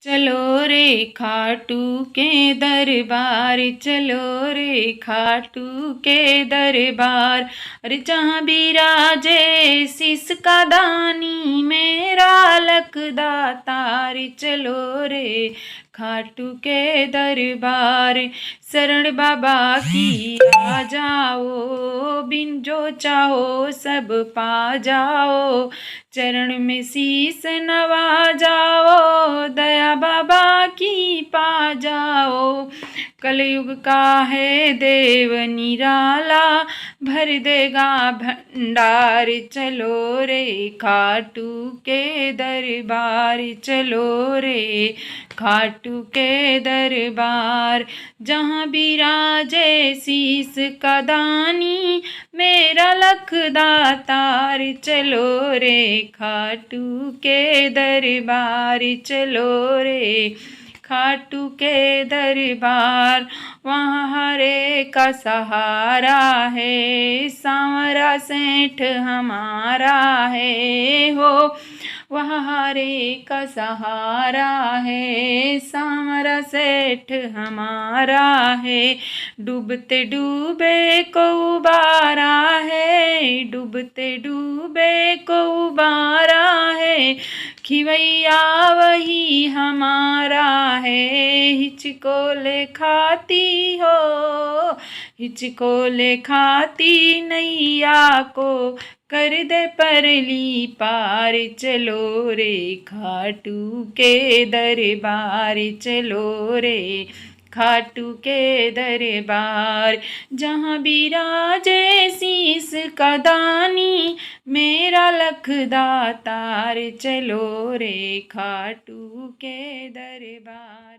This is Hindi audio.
चलो रे खाटू के दरबार, चलो रे खाटू के दरबार। अरे जहाँ बिराजे शीस का दानी मेरा लखदातार, चलो रे खाटू के दरबार। शरण बाबा की आ जाओ, बिन जो चाहो सब पा जाओ। चरण में शीस नवा जाओ, दया बाबा की पा जाओ। कलयुग का है देव निराला, भर देगा भंडार। चलो रे खाटू के दरबार, चलो रे खाटू के दरबार। जहाँ बिराजे शीस का दानी मेरा लखदातार, चलो रे खाटू के दरबार, चलो रे खाटू के दरबार। वहाँ हरे का सहारा है, सांवरा सेठ हमारा है हो। वहाँ हरे का सहारा है, सांवरा सेठ हमारा है। डूबते डूबे को उबारा है, डूबते डूबे को उबारा है। खिवैया वही हमारा है, हिचको ले खाती हो, हिचको ले खाती नैया को कर दे परली पार। चलो रे खाटू के दरबार, चलो रे खाटू के दरबार। जहाँ बिराजे शीस का दानी मेरा लखदातार, चलो रे खाटू के दरबार।